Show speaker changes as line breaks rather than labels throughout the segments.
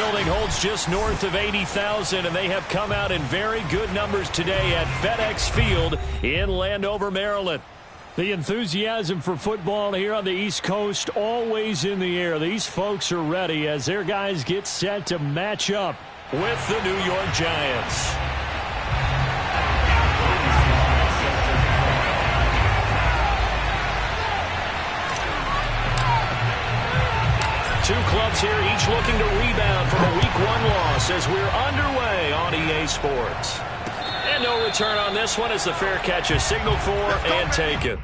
building holds just north of 80,000, and they have come out in very good numbers today at FedEx Field in Landover, Maryland. The enthusiasm for football here on the East Coast always in the air. These folks are ready as their guys get set to match up with the New York Giants. Two clubs here, each looking to rebound from a Week 1 loss as we're underway on EA Sports. And no return on this one as the fair catch is signaled for and taken.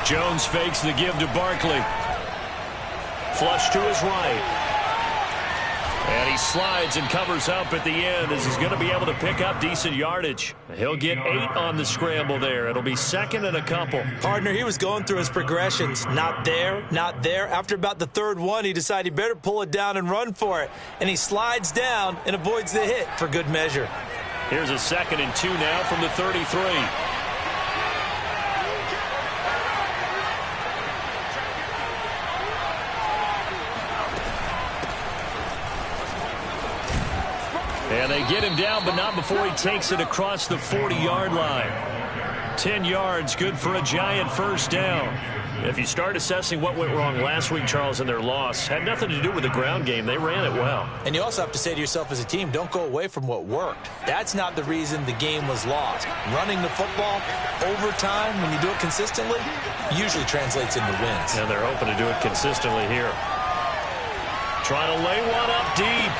Jones fakes the give to Barkley. Flush to his right. And he slides and covers up at the end as he's going to be able to pick up decent yardage. He'll get 8 on the scramble there. It'll be second and a couple.
Partner, he was going through his progressions. Not there, not there. After about the third one, he decided he better pull it down and run for it. And he slides down and avoids the hit for good measure.
Here's a 2nd and 2 now from the 33. And they get him down, but not before he takes it across the 40-yard line. 10 yards, good for a Giant first down. If you start assessing what went wrong last week, Charles, in their loss, had nothing to do with the ground game. They ran it well.
And you also have to say to yourself as a team, don't go away from what worked. That's not the reason the game was lost. Running the football over time, when you do it consistently, usually translates into wins.
And they're hoping to do it consistently here. Trying to lay one up deep.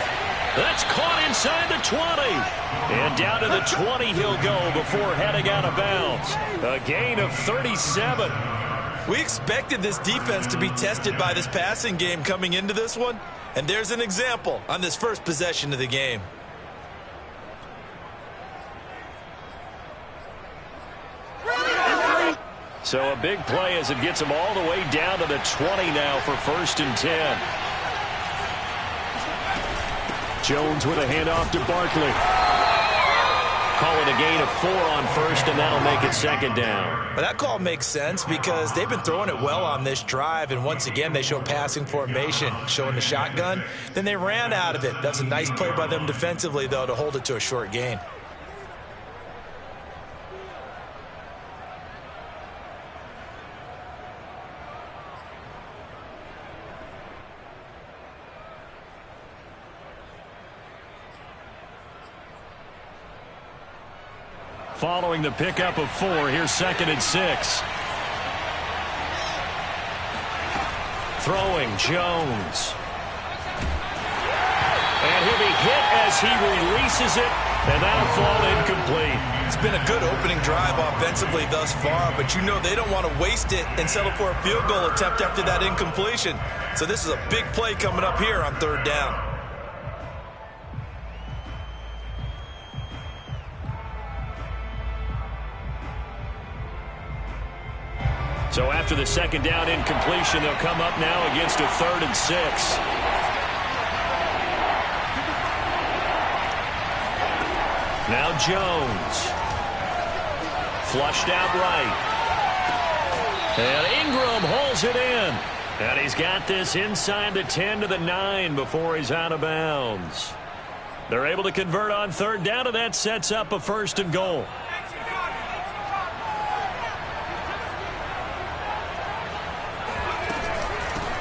That's caught inside the 20. And down to the 20 he'll go before heading out of bounds. A gain of 37.
We expected this defense to be tested by this passing game coming into this one. And there's an example on this first possession of the game.
So a big play as it gets him all the way down to the 20 now for 1st and 10. Jones with a handoff to Barkley. Call it a gain of 4 on 1st, and that'll make it 2nd down.
But that call makes sense because they've been throwing it well on this drive, and once again they show passing formation, showing the shotgun. Then they ran out of it. That's a nice play by them defensively, though, to hold it to a short gain.
Following the pickup of 4, here's 2nd and 6. Throwing, Jones. And he'll be hit as he releases it, and that'll fall incomplete.
It's been a good opening drive offensively thus far, but you know they don't want to waste it and settle for a field goal attempt after that incompletion. So this is a big play coming up here on 3rd down.
So after the 2nd down incompletion, they'll come up now against a 3rd and 6. Now Jones. Flushed out right. And Ingram holds it in. And he's got this inside the 10 to the 9 before he's out of bounds. They're able to convert on 3rd down, and that sets up a 1st and goal.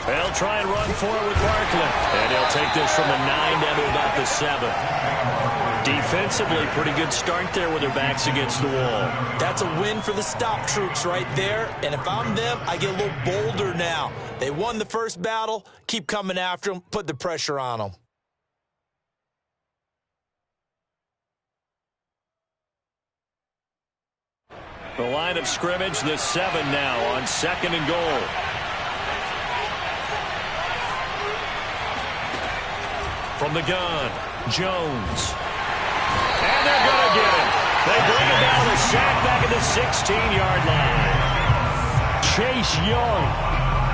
They'll try and run for it with Barkley. And he'll take this from the 9 down to about the 7. Defensively, pretty good start there with their backs against the wall.
That's a win for the stop troops right there. And if I'm them, I get a little bolder now. They won the first battle. Keep coming after them. Put the pressure on them.
The line of scrimmage, the 7 now on 2nd and goal. From the gun, Jones. And they're going to get him. They bring him down with a sack back at the 16-yard line. Chase Young.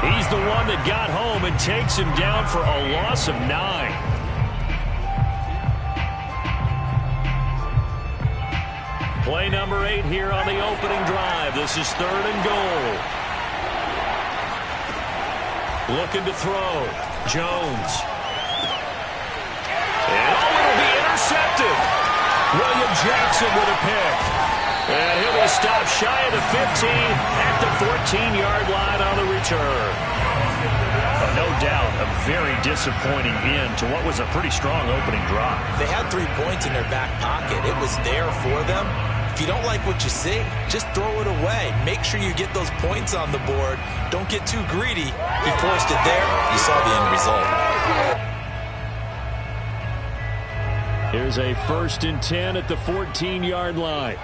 He's the one that got home and takes him down for a loss of 9. Play number 8 here on the opening drive. This is 3rd and goal. Looking to throw. Jones. And it'll be intercepted. William Jackson with a pick. And he'll be stopped shy of the 15 at the 14-yard line on the return. No doubt a very disappointing end to what was a pretty strong opening drive.
They had 3 points in their back pocket. It was there for them. If you don't like what you see, just throw it away. Make sure you get those points on the board. Don't get too greedy. He forced it there. You saw the end result.
Here's a 1st and 10 at the 14-yard line.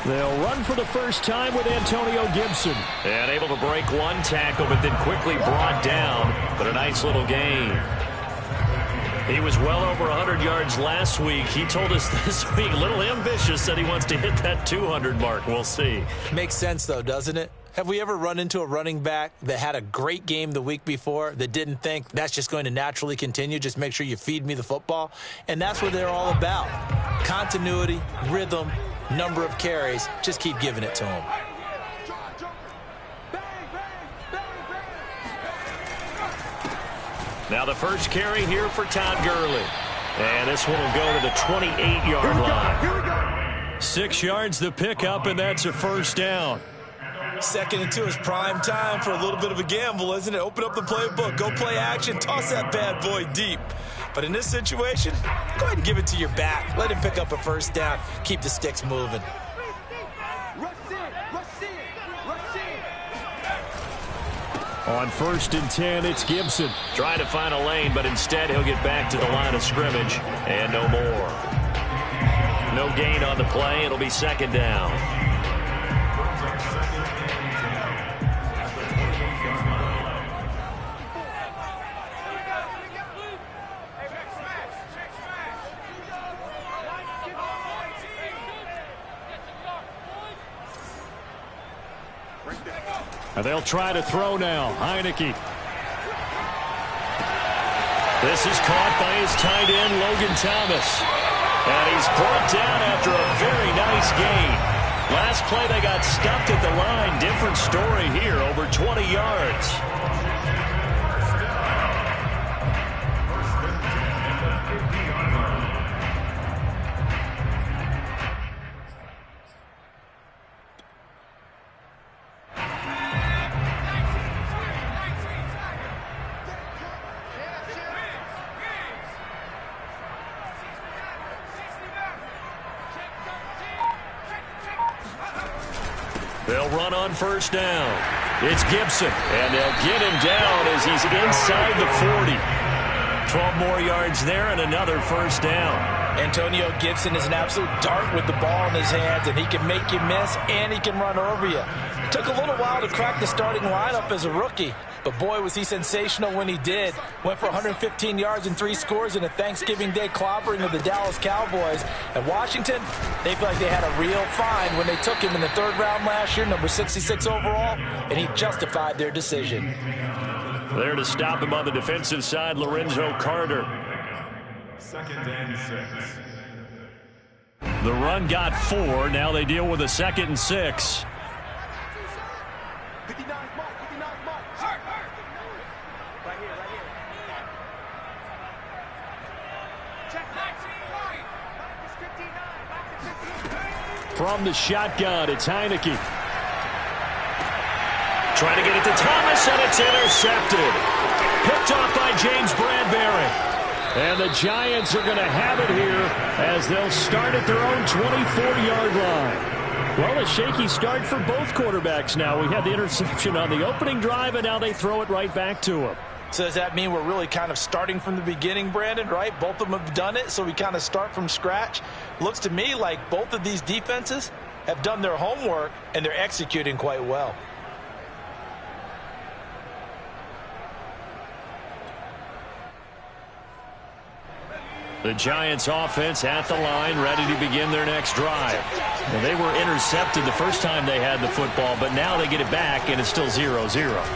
They'll run for the first time with Antonio Gibson. And able to break 1 tackle, but then quickly brought down. But a nice little gain. He was well over 100 yards last week. He told us this week, a little ambitious, said he wants to hit that 200 mark. We'll see.
Makes sense, though, doesn't it? Have we ever run into a running back that had a great game the week before that didn't think that's just going to naturally continue? Just make sure you feed me the football. And that's what they're all about. Continuity, rhythm, number of carries. Just keep giving it to him.
Now the first carry here for Todd Gurley. And this one will go to the 28-yard line. 6 yards the pickup, and that's a first down.
2nd and 2 is prime time for a little bit of a gamble, isn't it? Open up the playbook, go play action, toss that bad boy deep. But in this situation, go ahead and give it to your back. Let him pick up a first down. Keep the sticks moving.
On 1st and 10, it's Gibson. Trying to find a lane, but instead he'll get back to the line of scrimmage. And no more. No gain on the play. It'll be 2nd down. And they'll try to throw now. Heineke. This is caught by his tight end, Logan Thomas. And he's brought down after a very nice gain. Last play they got stuffed at the line. Different story here, over 20 yards. They'll run on first down. It's Gibson, and they'll get him down as he's inside the 40. 12 more yards there and another first down.
Antonio Gibson is an absolute dart with the ball in his hands, and he can make you miss, and he can run over you. Took a little while to crack the starting lineup as a rookie, but boy, was he sensational when he did. Went for 115 yards and 3 scores in a Thanksgiving Day clobbering of the Dallas Cowboys. And Washington, they feel like they had a real find when they took him in the 3rd round last year, number 66 overall, and he justified their decision.
There to stop him on the defensive side, Lorenzo Carter.
2nd and 6.
The run got 4. Now they deal with a 2nd and 6. From the shotgun, it's Heineke. Trying to get it to Thomas, and it's intercepted. Picked off by James Bradbury. And the Giants are going to have it here as they'll start at their own 24-yard line. Well, a shaky start for both quarterbacks now. We had the interception on the opening drive, and now they throw it right back to him.
So does that mean we're really kind of starting from the beginning, Brandon, right? Both of them have done it, so we kind of start from scratch. Looks to me like both of these defenses have done their homework, and they're executing quite well.
The Giants offense at the line, ready to begin their next drive. Well, they were intercepted the first time they had the football, but now they get it back, and it's still 0-0.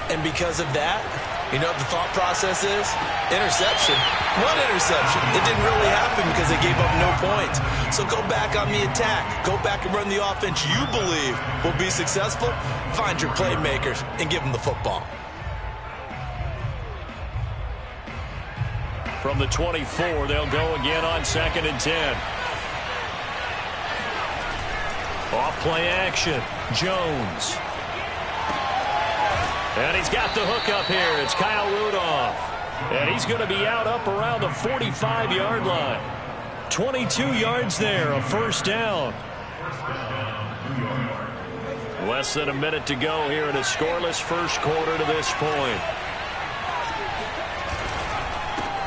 And because of that, you know what the thought process is? Interception. What interception? It didn't really happen because they gave up no points. So go back on the attack. Go back and run the offense you believe will be successful. Find your playmakers and give them the football.
From the 24, they'll go again on 2nd and 10. Off play action. Jones. And he's got the hook up here. It's Kyle Rudolph. And he's going to be out up around the 45-yard line. 22 yards there, a first down. Less than a minute to go here in a scoreless first quarter to this point.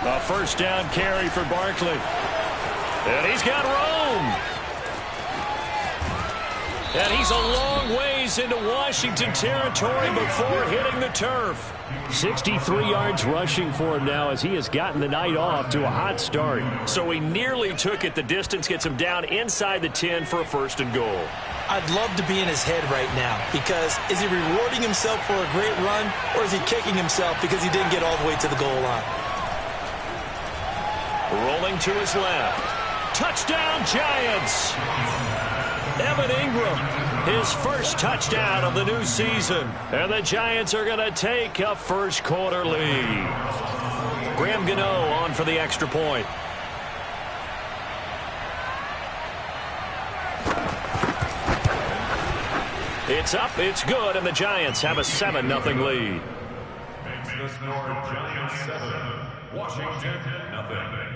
A first down carry for Barkley. And he's got Rome. And he's a long ways into Washington territory before hitting the turf. 63 yards rushing for him now as he has gotten the night off to a hot start. So he nearly took it the distance, gets him down inside the 10 for a first and goal.
I'd love to be in his head right now because is he rewarding himself for a great run or is he kicking himself because he didn't get all the way to the goal line?
Rolling to his left. Touchdown, Giants! Evan Ingram, his first touchdown of the new season. And the Giants are going to take a first quarter lead. Graham Gano on for the extra point. It's up, it's good, and the Giants have a 7-0 lead.
Makes the score Giants 7, Washington nothing.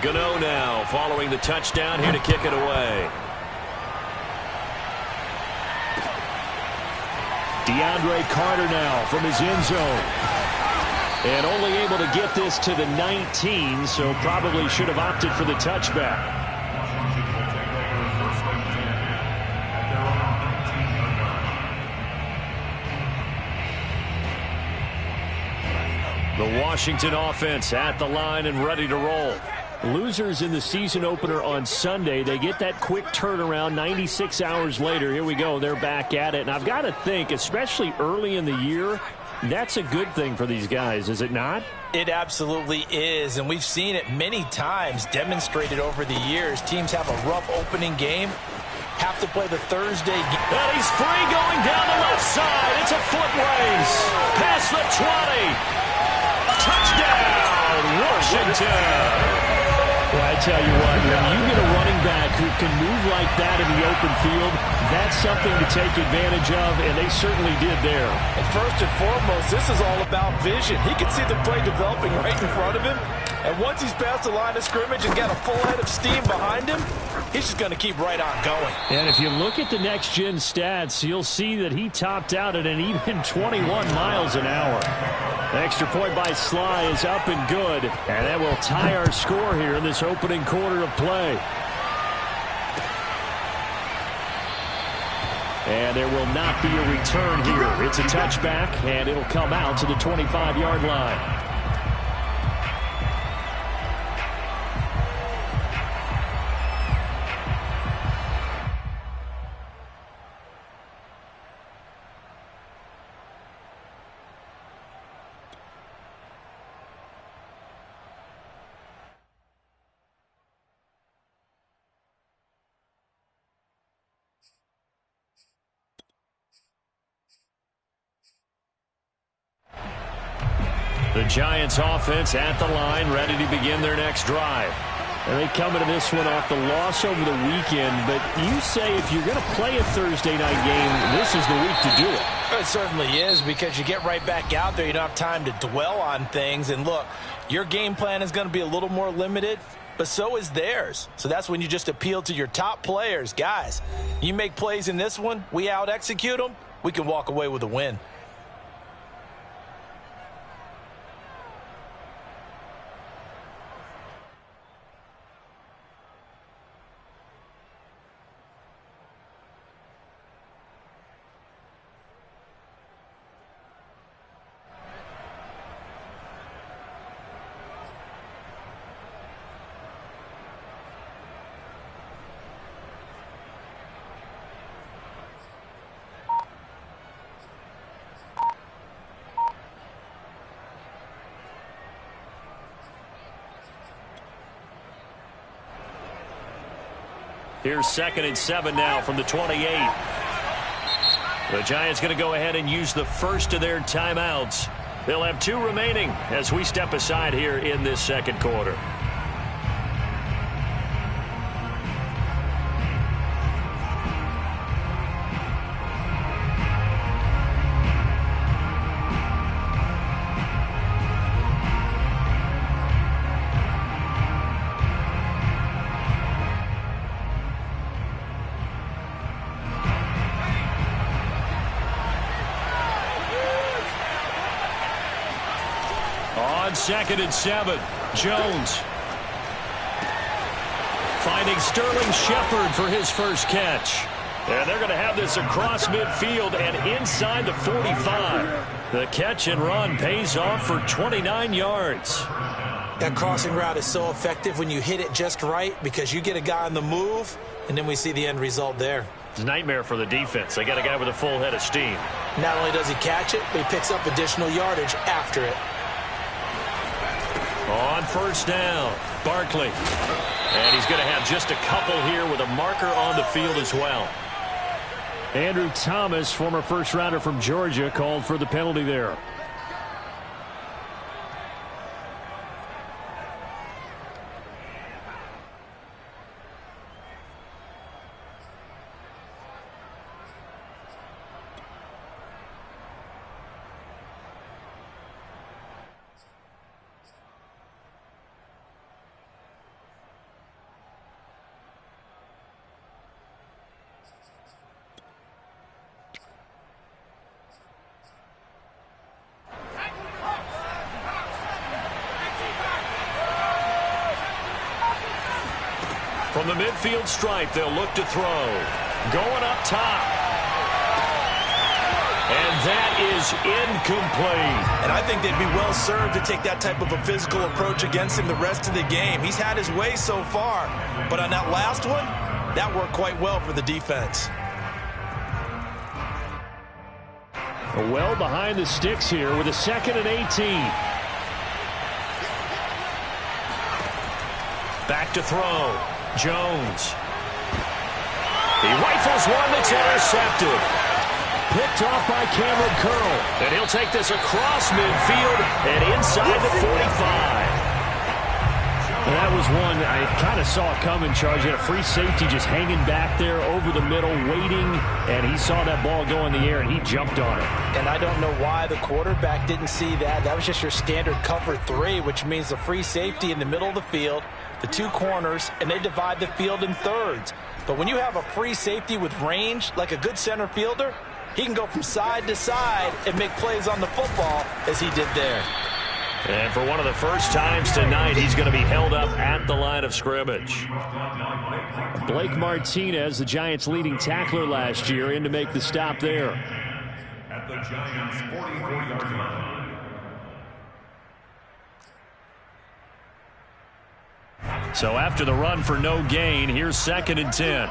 Gano now following the touchdown here to kick it away. DeAndre Carter now from his end zone. And only able to get this to the 19, so probably should have opted for the touchback. The Washington offense at the line and ready to roll. Losers in the season opener on Sunday. They get that quick turnaround 96 hours later. Here we go. They're back at it. And I've got to think, especially early in the year, that's a good thing for these guys, is it not?
It absolutely is, and we've seen it many times demonstrated over the years. Teams have a rough opening game, have to play the Thursday game.
And he's free going down the left side. It's a foot race. Past the 20. Touchdown, Washington. Well, I tell you what, when you get a running back who can move like that in the open field, that's something to take advantage of, and they certainly did there.
And first and foremost, this is all about vision. He can see the play developing right in front of him, and once he's past the line of scrimmage and got a full head of steam behind him, he's just going to keep right on going. And
if you look at the next-gen stats, you'll see that he topped out at an even 21 miles an hour. The extra point by Sly is up and good, and that will tie our score here in this opening quarter of play. And there will not be a return here. It's a touchback, and it'll come out to the 25-yard line. The Giants offense at the line, ready to begin their next drive. And they come into this one off the loss over the weekend, but you say if you're going to play a Thursday night game, this is the week to do it.
It certainly is, because you get right back out there. You don't have time to dwell on things. And look, your game plan is going to be a little more limited, but so is theirs. So that's when you just appeal to your top players. Guys, you make plays in this one, we out-execute them, we can walk away with a win.
Here's 2nd and 7 now from the 28. The Giants going to go ahead and use the first of their timeouts. They'll have 2 remaining as we step aside here in this second quarter. On 2nd and 7, Jones finding Sterling Shepard for his first catch. And they're going to have this across midfield and inside the 45. The catch and run pays off for 29 yards.
That crossing route is so effective when you hit it just right because you get a guy on the move, and then we see the end result there.
It's a nightmare for the defense. They got a guy with a full head of steam.
Not only does he catch it, but he picks up additional yardage after it.
On first down, Barkley. And he's going to have just a couple here with a marker on the field as well. Andrew Thomas, former first-rounder from Georgia, called for the penalty there. From the midfield stripe, they'll look to throw. Going up top. And that is incomplete.
And I think they'd be well served to take that type of a physical approach against him the rest of the game. He's had his way so far. But on that last one, that worked quite well for the defense.
Well behind the sticks here with a 2nd and 18. Back to throw. Jones. He rifles one that's intercepted. Picked off by Cameron Curl. And he'll take this across midfield and inside the 45. And that was one I kind of saw coming, Charge. He had a free safety just hanging back there over the middle, waiting, and he saw that ball go in the air, and he jumped on it.
And I don't know why the quarterback didn't see that. That was just your standard cover 3, which means a free safety in the middle of the field, the 2 corners, and they divide the field in thirds. But when you have a free safety with range, like a good center fielder, he can go from side to side and make plays on the football as he did there.
And for one of the first times tonight, he's going to be held up at the line of scrimmage. Blake Martinez, the Giants' leading tackler last year, in to make the stop there.
At the Giants' 44-yard line.
So after the run for no gain, here's 2nd and 10.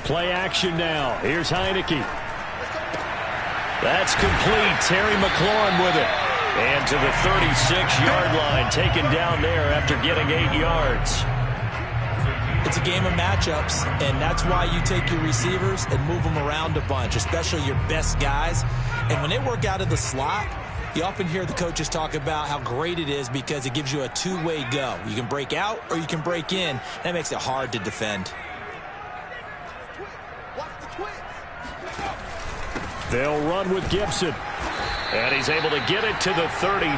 Play action now. Here's Heineke. That's complete. Terry McLaurin with it. And to the 36-yard line, taken down there after getting 8 yards.
It's a game of matchups, and that's why you take your receivers and move them around a bunch, especially your best guys. And when they work out of the slot, you often hear the coaches talk about how great it is because it gives you a two-way go. You can break out or you can break in. That makes it hard to defend.
They'll run with Gibson. And he's able to get it to the 33.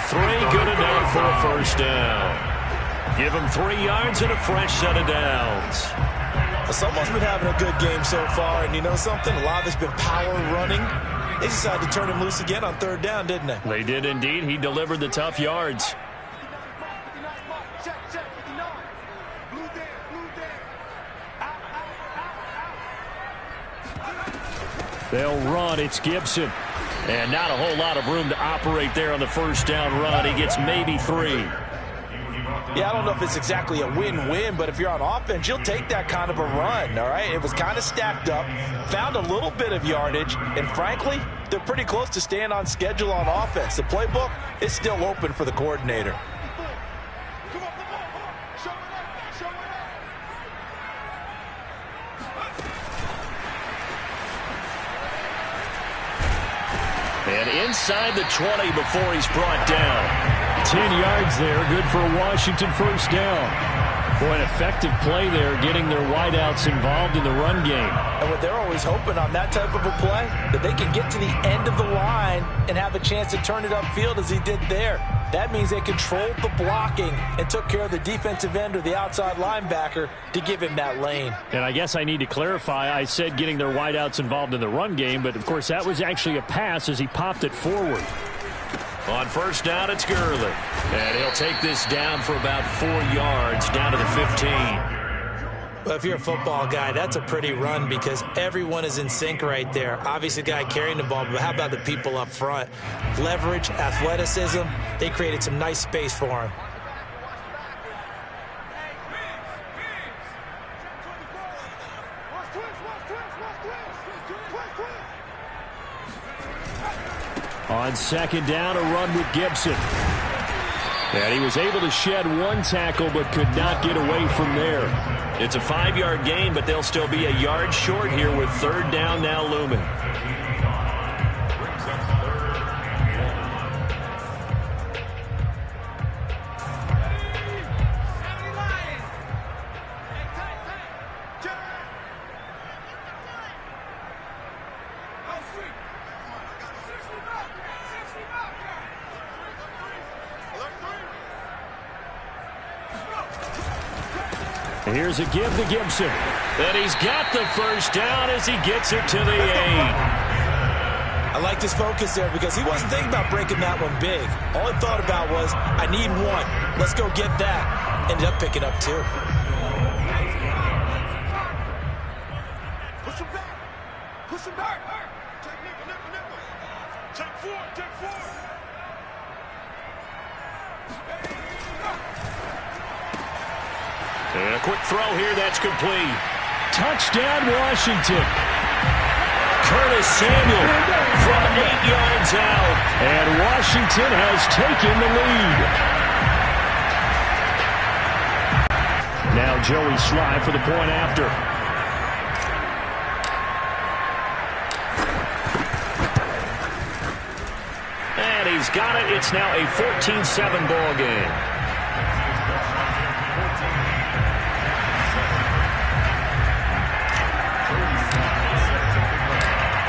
Good enough for a first down. Give him 3 yards and a fresh set of downs.
Someone's been having a good game so far, and you know something? A lot of it's been power running. They decided to turn him loose again on 3rd down, didn't they?
They did indeed. He delivered the tough yards. They'll run. It's Gibson. And not a whole lot of room to operate there on the first down run. He gets maybe 3.
Yeah, I don't know if it's exactly a win-win, but if you're on offense, you'll take that kind of a run, all right? It was kind of stacked up, found a little bit of yardage, and frankly, they're pretty close to staying on schedule on offense. The playbook is still open for the coordinator.
And inside the 20 before he's brought down. 10 yards there, good for a Washington first down. Boy, an effective play there, getting their wideouts involved in the run game.
And what they're always hoping on that type of a play, that they can get to the end of the line and have a chance to turn it upfield as he did there. That means they controlled the blocking and took care of the defensive end or the outside linebacker to give him that lane.
And I guess I need to clarify, I said getting their wideouts involved in the run game, but of course that was actually a pass as he popped it forward. On first down, it's Gurley. And he'll take this down for about 4 yards, down to the 15.
Well, if you're a football guy, that's a pretty run because everyone is in sync right there. Obviously, the guy carrying the ball, but how about the people up front? Leverage, athleticism, they created some nice space for him.
On second down, a run with Gibson. And he was able to shed one tackle but could not get away from there. It's a 5-yard gain, but they'll still be a yard short here with third down now looming. Here's a give to Gibson. And he's got the first down as he gets it to the 8.
I like his focus there because he wasn't thinking about breaking that one big. All he thought about was, I need one. Let's go get that. Ended up picking up 2.
Push him back. Push him back. Take nickel. Take 4.
And a quick throw here, that's complete. Touchdown, Washington. Curtis Samuel from 8 yards out. And Washington has taken the lead. Now Joey Sly for the point after. And he's got it. It's now a 14-7 ball game.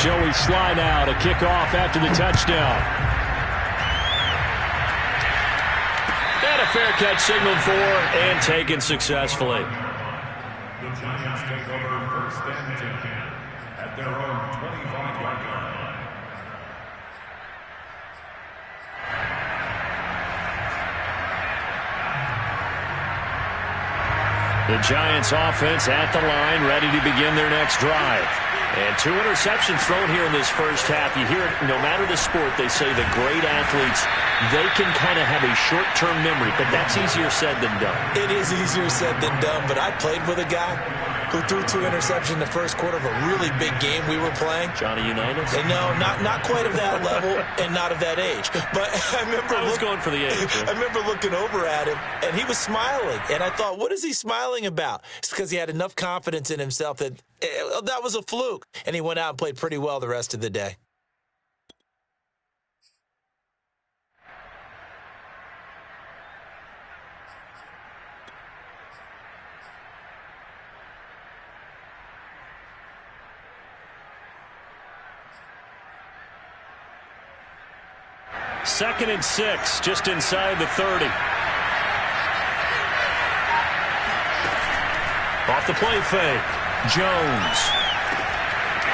Joey Sly now to kick off after the touchdown. And a fair catch signaled for and taken successfully.
The Giants take over first and 10 at their own 25-yard line.
The Giants offense at the line, ready to begin their next drive. And 2 interceptions thrown here in this first half. You hear it, no matter the sport, they say the great athletes, they can kind of have a short-term memory, but that's easier said than done.
It is easier said than done, but I played with a guy who threw 2 interceptions in the first quarter of a really big game we were playing.
Johnny Unitas?
And no, not quite of that level and not of that age. But I remember
I was going for the age.
I remember looking over at him, and he was smiling. And I thought, what is he smiling about? It's because he had enough confidence in himself that that was a fluke. And he went out and played pretty well the rest of the day.
Second and 6, just inside the 30. Off the play fake. Jones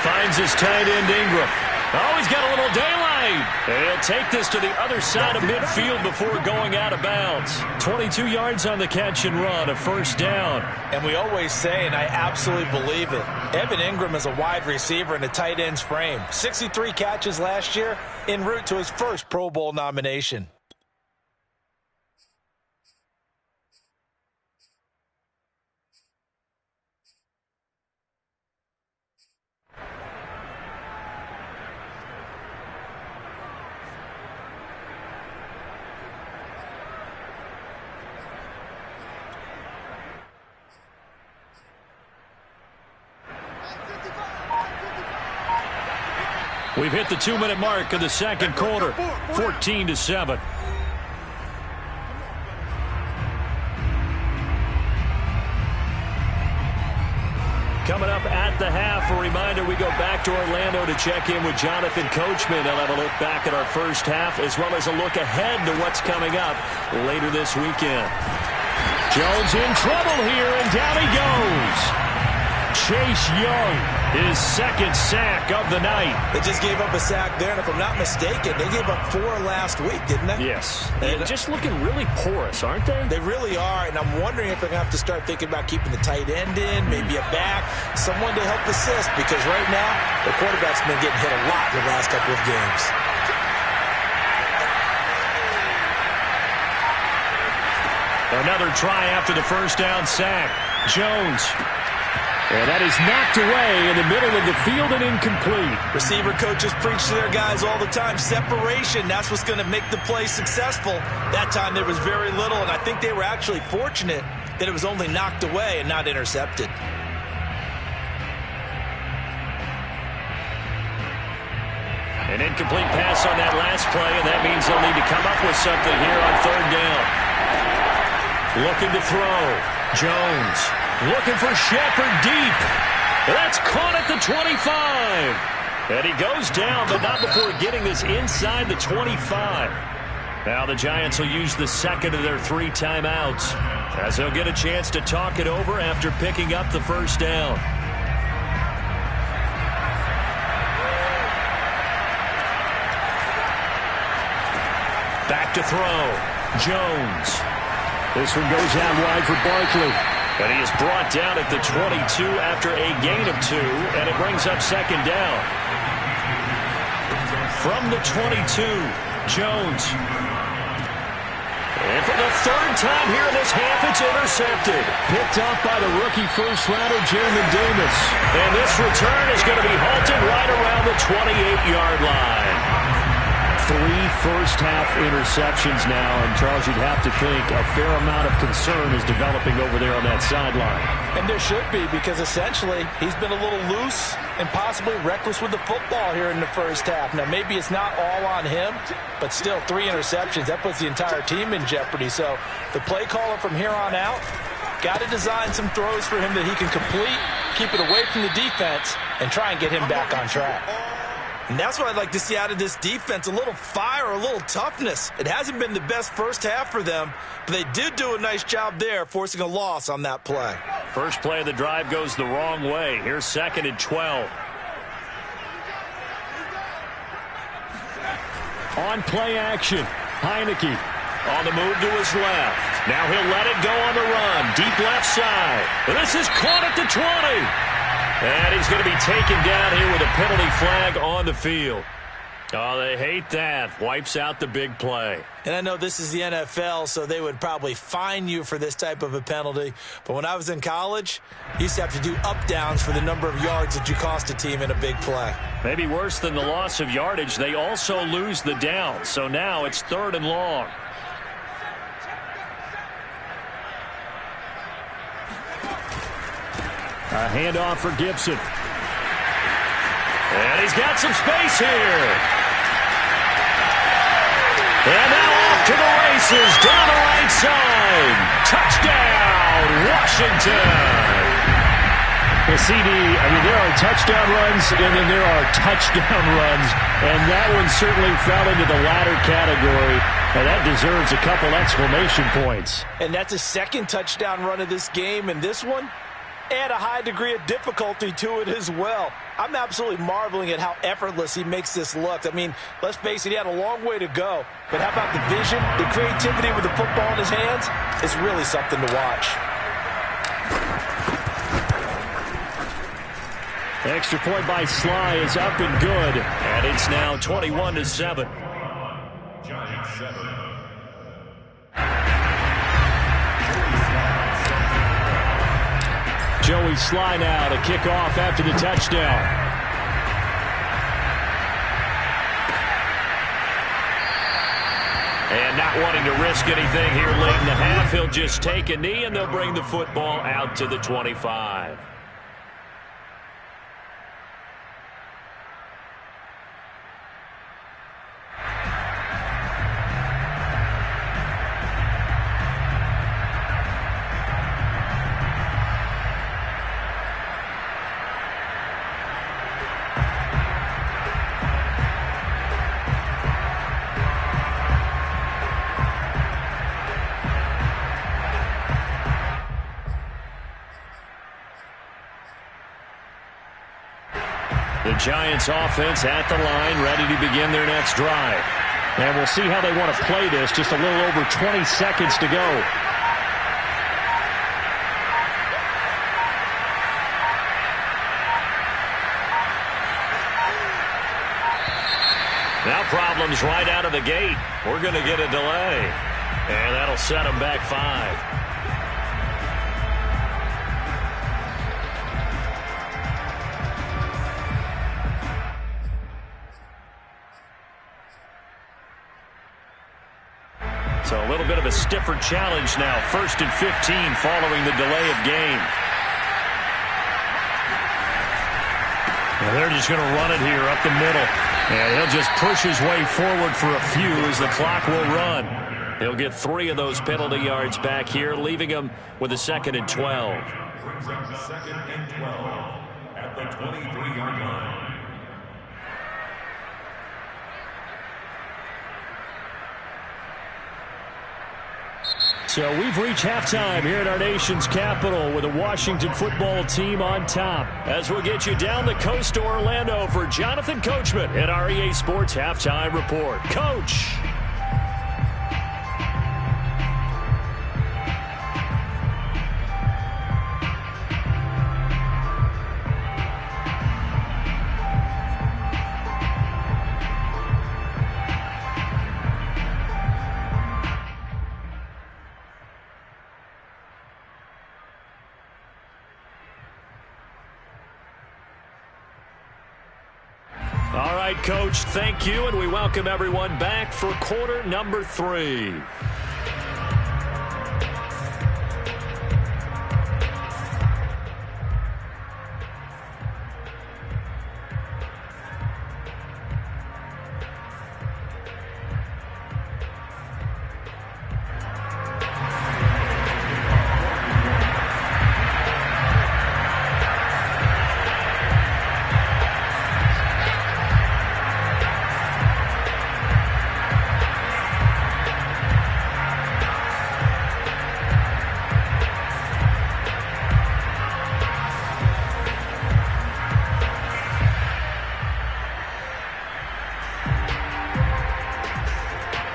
finds his tight end Ingram. Oh, he's got a little daylight. He'll take this to the other side of midfield before going out of bounds. 22 yards on the catch and run, a first down.
And we always say, and I absolutely believe it, Evan Ingram is a wide receiver in a tight end's frame. 63 catches last year, en route to his first Pro Bowl nomination.
We've hit the 2-minute mark of the second quarter, 14-7. Coming up at the half, a reminder, we go back to Orlando to check in with Jonathan Coachman. He'll have a look back at our first half as well as a look ahead to what's coming up later this weekend. Jones in trouble here, and down he goes. Chase Young, his second sack of the night.
They just gave up a sack there, and if I'm not mistaken, they gave up 4 last week, didn't they?
Yes. And just looking really porous, aren't they?
They really are, and I'm wondering if they're going to have to start thinking about keeping the tight end in, maybe a back, someone to help assist, because right now, the quarterback's been getting hit a lot in the last couple of games.
Another try after the first down sack. Jones. And that is knocked away in the middle of the field and incomplete.
Receiver coaches preach to their guys all the time. Separation, that's what's going to make the play successful. That time there was very little, and I think they were actually fortunate that it was only knocked away and not intercepted.
An incomplete pass on that last play, and that means they'll need to come up with something here on third down. Looking to throw. Jones. Looking for Shepard deep. That's caught at the 25. And he goes down, but not before getting this inside the 25. Now the Giants will use the second of their 3 timeouts, as they'll get a chance to talk it over after picking up the first down. Back to throw. Jones. This one goes out wide for Barkley. And he is brought down at the 22 after a gain of 2, and it brings up second down. From the 22, Jones. And for the third time here in this half, it's intercepted. Picked up by the rookie first-rounder, Jamin Davis. And this return is going to be halted right around the 28-yard line. 3 first-half interceptions now, and Charles, you'd have to think a fair amount of concern is developing over there on that sideline.
And there should be, because essentially he's been a little loose and possibly reckless with the football here in the first half. Now, maybe it's not all on him, but still 3 interceptions. That puts the entire team in jeopardy. So the play caller from here on out got to design some throws for him that he can complete, keep it away from the defense, and try and get him back on track. And that's what I'd like to see out of this defense, a little fire, a little toughness. It hasn't been the best first half for them, but they did do a nice job there, forcing a loss on that play.
First play of the drive goes the wrong way. Here's 2nd and 12. On play action, Heineke on the move to his left. Now he'll let it go on the run, deep left side. This is caught at the 20. And he's going to be taken down here with a penalty flag on the field. Oh, they hate that. Wipes out the big play.
And I know this is the NFL, so they would probably fine you for this type of a penalty. But when I was in college, you used to have to do up-downs for the number of yards that you cost a team in a big play.
Maybe worse than the loss of yardage, they also lose the down. So now it's 3rd and long. A handoff for Gibson. And he's got some space here. And now off to the races down the right side. Touchdown, Washington. The CD, I mean, there are touchdown runs, and then there are touchdown runs. And that one certainly fell into the latter category. And that deserves a couple exclamation points.
And that's a second touchdown run of this game. And this one, add a high degree of difficulty to it as well. I'm absolutely marveling at how effortless he makes this look. I mean, let's face it, he had a long way to go. But how about the vision, the creativity with the football in his hands? It's really something to watch.
Extra point by Sly is up and good. And it's now 21-7.
Giants 7.
Joey Sly now to kick off after the touchdown. And not wanting to risk anything here late in the half, he'll just take a knee and they'll bring the football out to the 25. The Giants offense at the line, ready to begin their next drive. And we'll see how they want to play this. Just a little over 20 seconds to go. Now problems right out of the gate. We're going to get a delay. And that'll set them back 5. So a little bit of a stiffer challenge now. 1st and 15 following the delay of game. And they're just going to run it here up the middle. And he'll just push his way forward for a few as the clock will run. He'll get 3 of those penalty yards back here, leaving him with a 2nd and 12.
Brings up 2nd and 12 at the 23-yard line.
So we've reached halftime here at our nation's capital with the Washington football team on top. As we'll get you down the coast to Orlando for Jonathan Coachman at our EA Sports Halftime Report. Coach! All right, Coach, thank you, and we welcome everyone back for quarter number 3.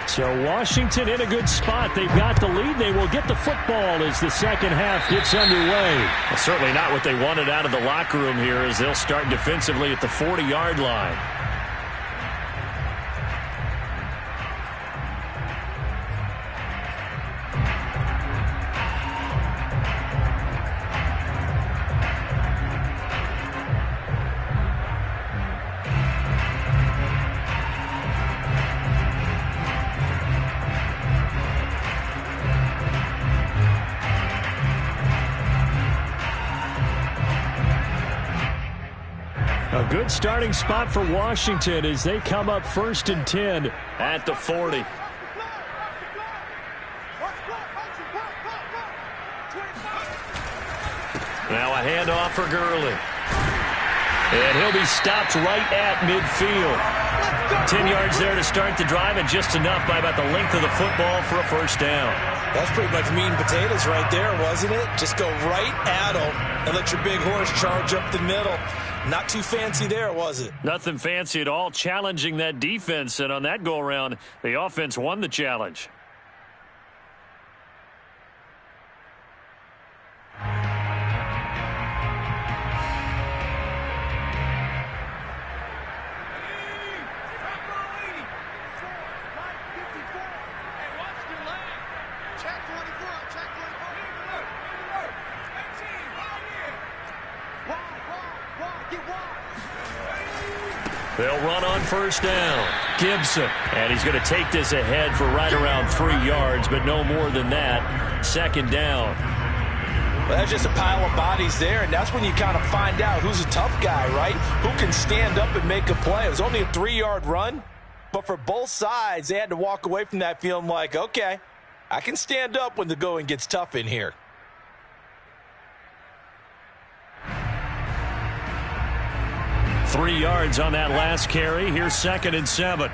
So Washington in a good spot. They've got the lead. They will get the football as the second half gets underway. Well, certainly not what they wanted out of the locker room here as they'll start defensively at the 40-yard line. A good starting spot for Washington as they come up 1st and 10 at the 40. Now a handoff for Gurley. And he'll be stopped right at midfield. 10 yards there to start the drive, and just enough by about the length of the football for a first down.
That's pretty much meat and potatoes right there, wasn't it? Just go right at them and let your big horse charge up the middle. Not too fancy there, was it?
Nothing fancy at all, challenging that defense, and on that go-around, the offense won the challenge. They'll run on first down. Gibson. And he's going to take this ahead for right around 3 yards, but no more than that. Second down.
Well, that's just a pile of bodies there, and that's when you kind of find out who's a tough guy, right? Who can stand up and make a play. It was only a 3-yard run, but for both sides, they had to walk away from that feeling like, okay, I can stand up when the going gets tough in here.
Three yards on that last carry. Here's 2nd and 7.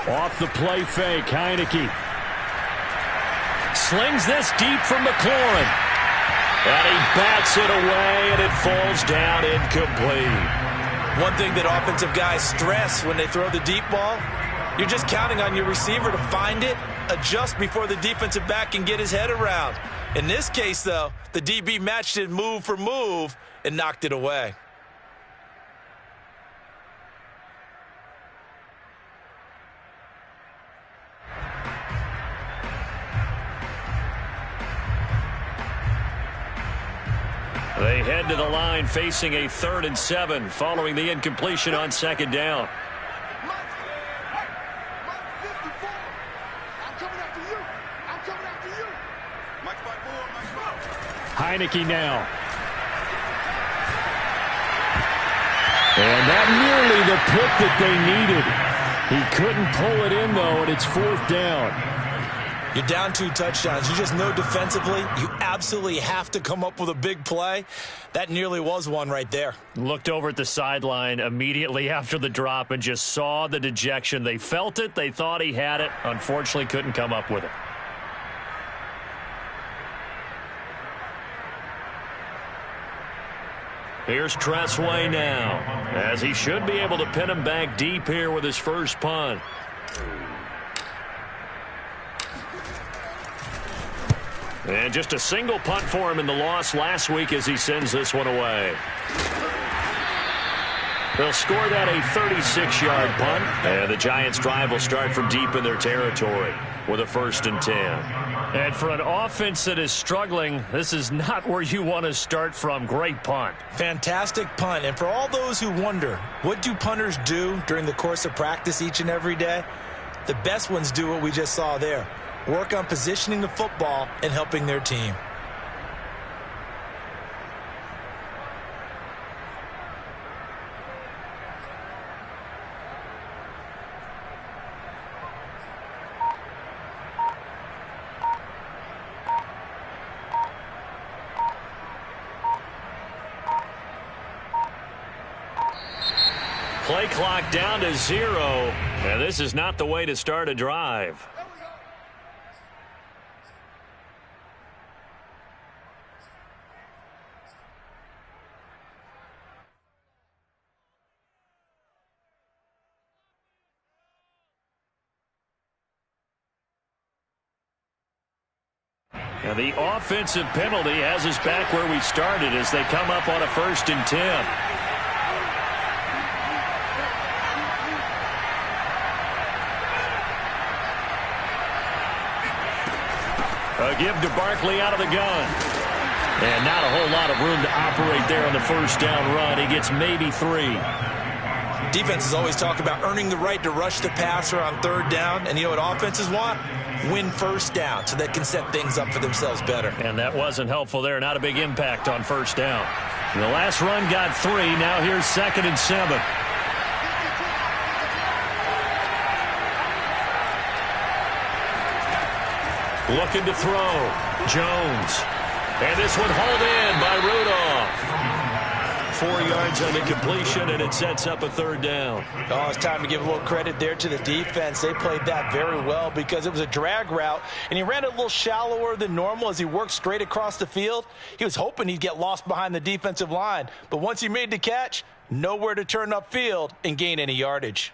Off the play fake, Heineke. Slings this deep from McLaurin. And he bats it away, and it falls down incomplete.
One thing that offensive guys stress when they throw the deep ball, you're just counting on your receiver to find it, adjust before the defensive back can get his head around. In this case, though, the DB matched it move for move and knocked it away.
They head to the line facing a 3rd and 7 following the incompletion on 2nd down. Heineke now. And that nearly the pick that they needed. He couldn't pull it in, though, and it's 4th down.
You're down 2 touchdowns. You just know defensively you absolutely have to come up with a big play. That nearly was one right there.
Looked over at the sideline immediately after the drop and just saw the dejection. They felt it. They thought he had it. Unfortunately, couldn't come up with it. Here's Tressway now, as he should be able to pin him back deep here with his first punt. And just a single punt for him in the loss last week as he sends this one away. They'll score that a 36-yard punt, and the Giants' drive will start from deep in their territory with a 1st and 10. And for an offense that is struggling, this is not where you want to start from. Great punt.
Fantastic punt. And for all those who wonder, what do punters do during the course of practice each and every day? The best ones do what we just saw there. Work on positioning the football and helping their team.
Play clock down to 0, and this is not the way to start a drive. And the offensive penalty has us back where we started as they come up on a 1st and 10. A give to Barkley out of the gun. And not a whole lot of room to operate there on the 1st down run. He gets maybe 3.
Defenses always talk about earning the right to rush the passer on 3rd down. And you know what offenses want? Win 1st down so they can set things up for themselves better.
And that wasn't helpful there. Not a big impact on 1st down. The last run got 3. Now here's 2nd and 7. Looking to throw. Jones. And this one hauled in by Rudolph. 4 yards on the completion, and it sets up a 3rd down.
Oh, it's time to give a little credit there to the defense. They played that very well because it was a drag route, and he ran it a little shallower than normal as he worked straight across the field. He was hoping he'd get lost behind the defensive line, but once he made the catch, nowhere to turn upfield and gain any yardage.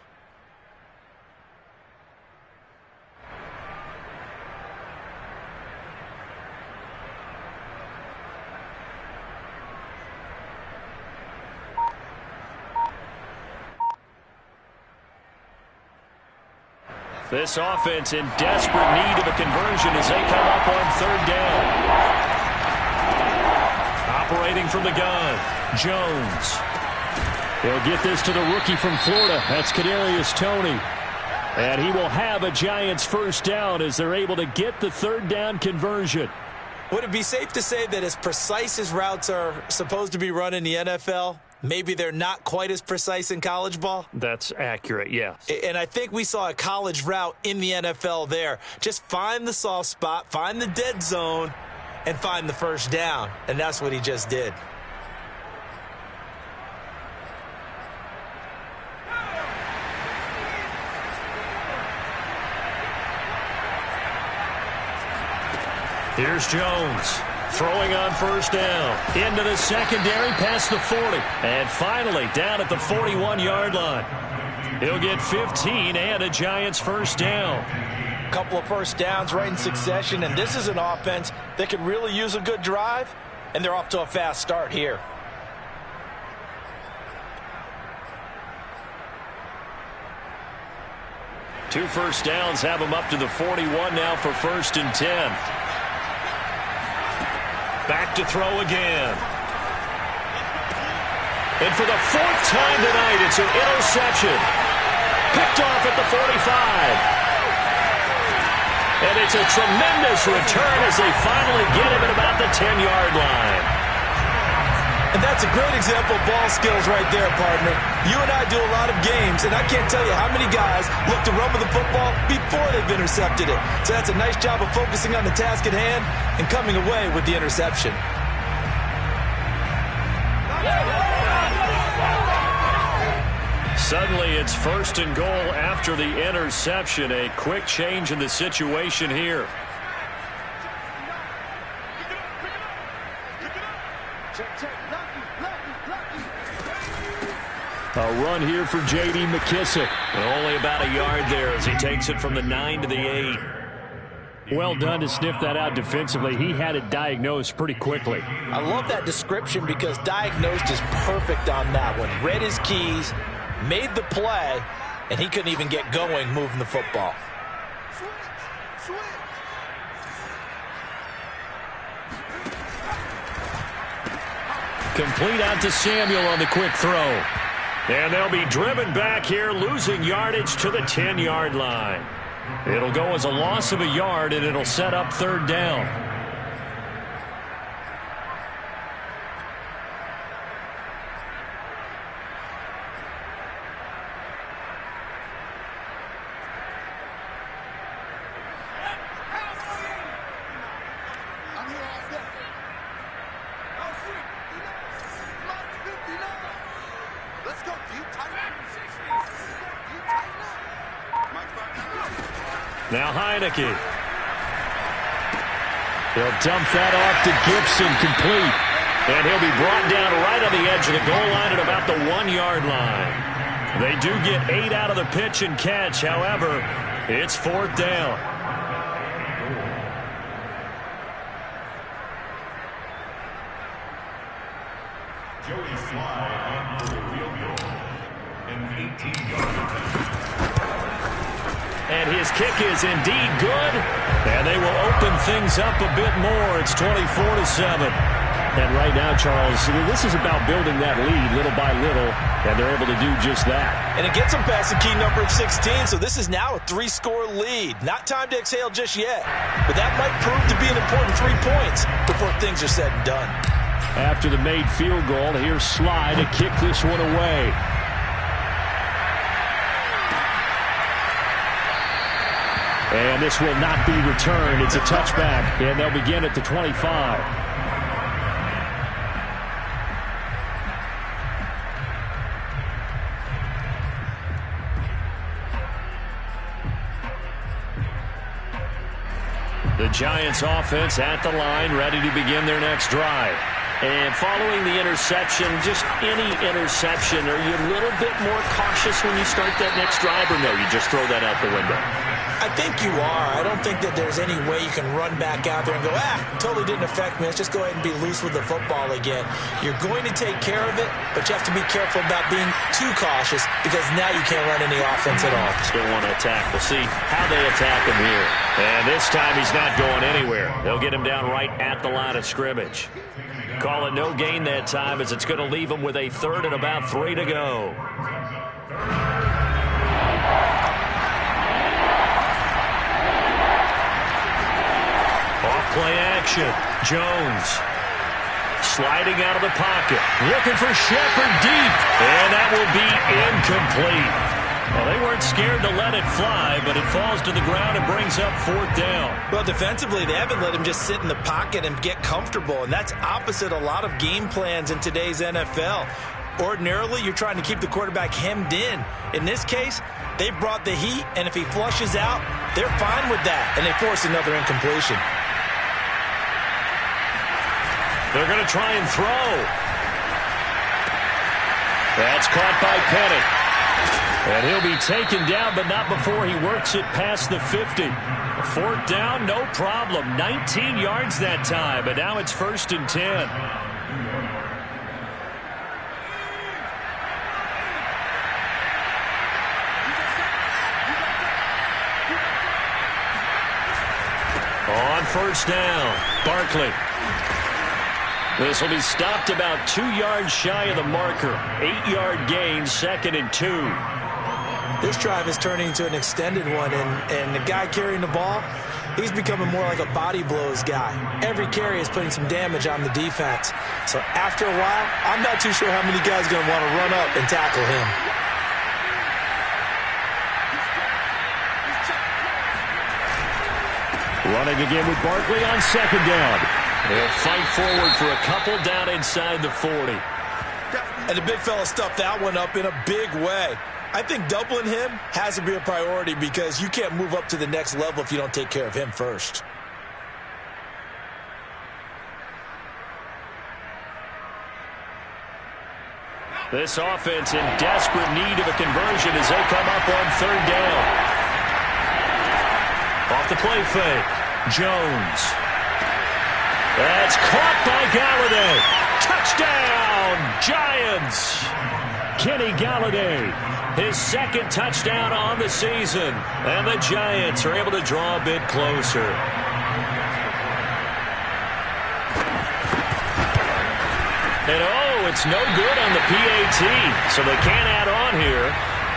This offense in desperate need of a conversion as they come up on 3rd down. Operating from the gun, Jones. They'll get this to the rookie from Florida. That's Kadarius Toney. And he will have a Giants 1st down as they're able to get the 3rd down conversion.
Would it be safe to say that as precise as routes are supposed to be run in the NFL, maybe they're not quite as precise in college ball?
That's accurate, yes.
And I think we saw a college route in the NFL there. Just find the soft spot, find the dead zone, and find the 1st down. And that's what he just did.
Here's Jones. Throwing on first down. Into the secondary, past the 40. And finally, down at the 41-yard line. He'll get 15 and a Giants first down.
Couple of first downs right in succession, and this is an offense that could really use a good drive, and they're off to a fast start here.
Two first downs have him up to the 41 now for 1st and 10. Back to throw again. And for the 4th time tonight, it's an interception. Picked off at the 45. And it's a tremendous return as they finally get him at about the 10-yard line.
And that's a great example of ball skills right there, partner. You and I do a lot of games, and I can't tell you how many guys look to run with the football before they've intercepted it. So that's a nice job of focusing on the task at hand and coming away with the interception.
Suddenly, it's 1st and goal after the interception. A quick change in the situation here. A run here for J.D. McKissick. And only about a yard there as he takes it from the 9 to the 8. Well done to sniff that out defensively. He had it diagnosed pretty quickly.
I love that description because diagnosed is perfect on that one. Read his keys, made the play, and he couldn't even get going moving the football.
Complete out to Samuel on the quick throw. And they'll be driven back here, losing yardage to the 10-yard line. It'll go as a loss of a yard, and it'll set up 3rd down. Now Heineke. He'll dump that off to Gibson, complete. And he'll be brought down right on the edge of the goal line at about the 1-yard line. They do get 8 out of the pitch and catch. However, it's 4th down.
Joey Slye on for the field goal. An 18-yard.
And his kick is indeed good. And they will open things up a bit more. It's 24-7. And right now, Charles, this is about building that lead little by little. And they're able to do just that.
And it gets them past the key number of 16. So this is now a 3-score lead. Not time to exhale just yet. But that might prove to be an important 3 points before things are said and done.
After the made field goal, here's Slye to kick this one away. And this will not be returned. It's a touchback, and they'll begin at the 25. The Giants offense at the line, ready to begin their next drive. And following the interception, just any interception, are you a little bit more cautious when you start that next drive, or no, you just throw that out the window?
I think you are. I don't think that there's any way you can run back out there and go, totally didn't affect me. Let's just go ahead and be loose with the football again. You're going to take care of it, but you have to be careful about being too cautious because now you can't run any offense at all.
Still want to attack. We'll see how they attack him here. And this time he's not going anywhere. They'll get him down right at the line of scrimmage. Call it no gain that time as it's going to leave him with a 3rd and about 3 to go. Off-play action. Jones sliding out of the pocket. Looking for Shepard deep. And that will be incomplete. Well, they weren't scared to let it fly, but it falls to the ground and brings up 4th down.
Well, defensively, they haven't let him just sit in the pocket and get comfortable, and that's opposite a lot of game plans in today's NFL. Ordinarily, you're trying to keep the quarterback hemmed in. In this case, they brought the heat, and if he flushes out, they're fine with that, and they force another incompletion.
They're going to try and throw. That's caught by Pettit. And he'll be taken down, but not before he works it past the 50. Fourth down, no problem. 19 yards that time, but now it's 1st and 10. On 1st down, Barkley. This will be stopped about 2 yards shy of the marker. 8-yard gain, 2nd and 2.
This drive is turning into an extended one, and the guy carrying the ball, he's becoming more like a body blows guy. Every carry is putting some damage on the defense. So after a while, I'm not too sure how many guys are going to want to run up and tackle him.
Running again with Barkley on 2nd down. He'll fight forward for a couple down inside the 40.
And the big fella stuffed that one up in a big way. I think doubling him has to be a priority because you can't move up to the next level if you don't take care of him first.
This offense in desperate need of a conversion as they come up on 3rd down. Off the play fake. Jones. That's caught by Galladay. Touchdown, Giants. Kenny Galladay, his 2nd touchdown on the season. And the Giants are able to draw a bit closer. And oh, it's no good on the PAT. So they can't add on here.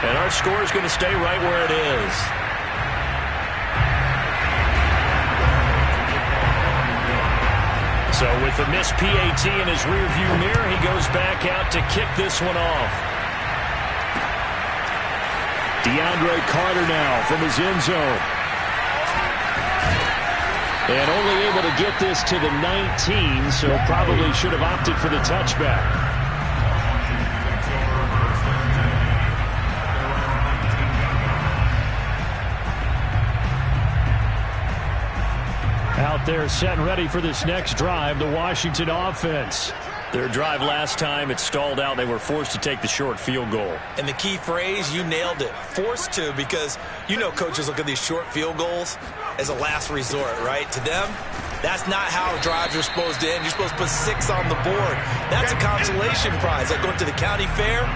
And our score is going to stay right where it is. So with the missed PAT in his rearview mirror, he goes back out to kick this one off. DeAndre Carter now from his end zone. And only able to get this to the 19, so probably should have opted for the touchback. Out there set and ready for this next drive, the Washington offense. Their drive last time, it stalled out. They were forced to take the short field goal.
And the key phrase, you nailed it. Forced to, because you know coaches look at these short field goals as a last resort, right? To them, that's not how drives are supposed to end. You're supposed to put 6 on the board. That's a consolation prize. Like going to the county fair,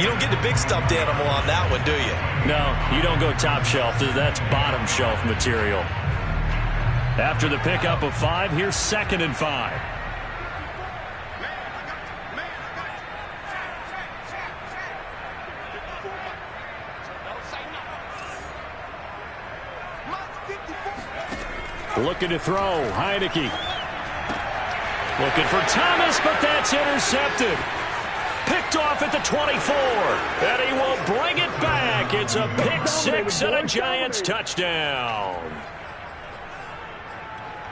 you don't get the big stuffed animal on that one, do you?
No, you don't go top shelf. That's bottom shelf material. After the pickup of 5, here's 2nd and 5. Looking to throw, Heineke. Looking for Thomas, but that's intercepted. Picked off at the 24, and he will bring it back. It's a pick 6 and a Giants touchdown.